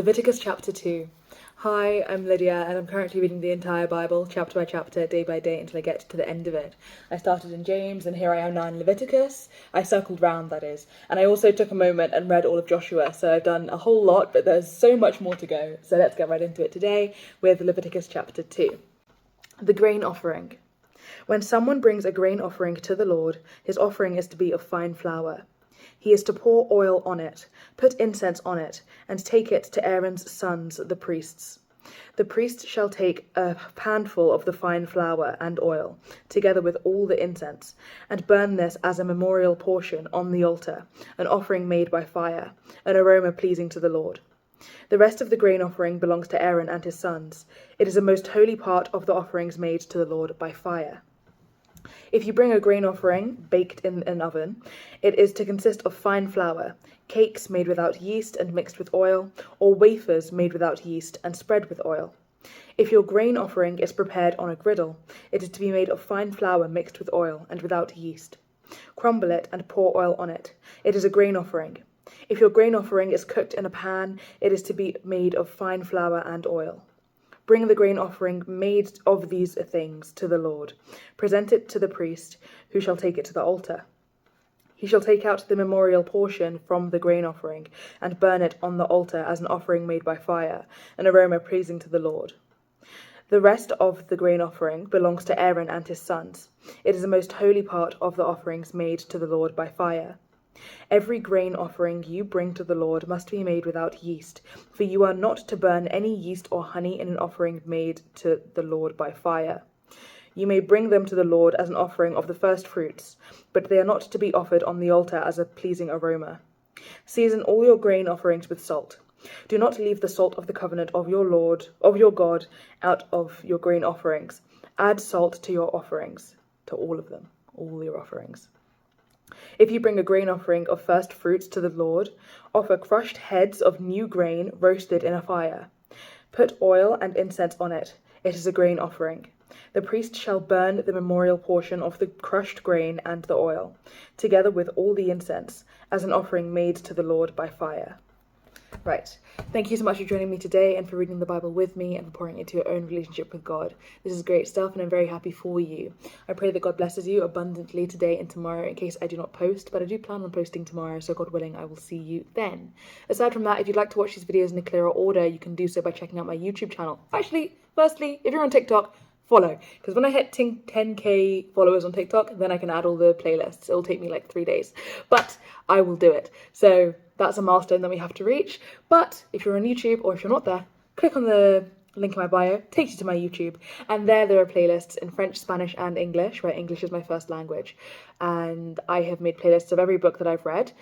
Leviticus chapter 2. Hi, I'm Lydia, and I'm currently reading the entire Bible, chapter by chapter, day by day, until I get to the end of it. I started in James, and here I am now in Leviticus. I circled round, that is. And I also took a moment and read all of Joshua, so I've done a whole lot, but there's so much more to go. So let's get right into it today with Leviticus chapter 2. The grain offering. When someone brings a grain offering to the Lord, his offering is to be of fine flour. He is to pour oil on it, put incense on it, and take it to Aaron's sons, the priests. The priest shall take a handful of the fine flour and oil, together with all the incense, and burn this as a memorial portion on the altar, an offering made by fire, an aroma pleasing to the Lord. The rest of the grain offering belongs to Aaron and his sons. It is a most holy part of the offerings made to the Lord by fire. If you bring a grain offering baked in an oven, it is to consist of fine flour, cakes made without yeast and mixed with oil, or wafers made without yeast and spread with oil. If your grain offering is prepared on a griddle, it is to be made of fine flour mixed with oil and without yeast. Crumble it and pour oil on it. It is a grain offering. If your grain offering is cooked in a pan, it is to be made of fine flour and oil. Bring the grain offering made of these things to the Lord. Present it to the priest, who shall take it to the altar. He shall take out the memorial portion from the grain offering and burn it on the altar as an offering made by fire, an aroma pleasing to the Lord. The rest of the grain offering belongs to Aaron and his sons. It is the most holy part of the offerings made to the Lord by fire. Every grain offering you bring to the Lord must be made without yeast, for you are not to burn any yeast or honey in an offering made to the Lord by fire. You may bring them to the Lord as an offering of the first fruits, but they are not to be offered on the altar as a pleasing aroma. Season all your grain offerings with salt. Do not leave the salt of the covenant of your God, out of your grain offerings. Add salt to your offerings, to all of them, all your offerings. If you bring a grain offering of first fruits to the Lord, offer crushed heads of new grain roasted in a fire. Put oil and incense on it. It is a grain offering. The priest shall burn the memorial portion of the crushed grain and the oil, together with all the incense, as an offering made to the Lord by fire. Right. Thank you so much for joining me today and for reading the Bible with me and for pouring into your own relationship with God. This is great stuff and I'm very happy for you. I pray that God blesses you abundantly today and tomorrow in case I do not post, but I do plan on posting tomorrow, so God willing, I will see you then. Aside from that, if you'd like to watch these videos in a clearer order, you can do so by checking out my YouTube channel. Actually, firstly, if you're on TikTok, follow, because when I hit 10k followers on TikTok, then I can add all the playlists. It'll take me like 3 days, but I will do it. So that's a milestone that we have to reach. But if you're on YouTube or if you're not there, click on the link in my bio, takes you to my YouTube, and there are playlists in French, Spanish and English, where English is my first language. And I have made playlists of every book that I've read,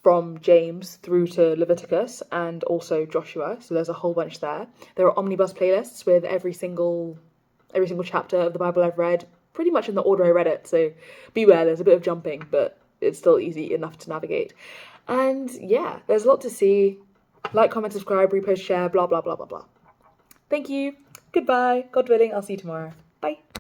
from James through to Leviticus and also Joshua, so there's a whole bunch there. There are omnibus playlists with every single chapter of the Bible I've read, pretty much in the order I read it, so beware, there's a bit of jumping, but it's still easy enough to navigate. And yeah, there's a lot to see. Like, comment, subscribe, repost, share, blah, blah, blah, blah, blah. Thank you. Goodbye. God willing, I'll see you tomorrow. Bye.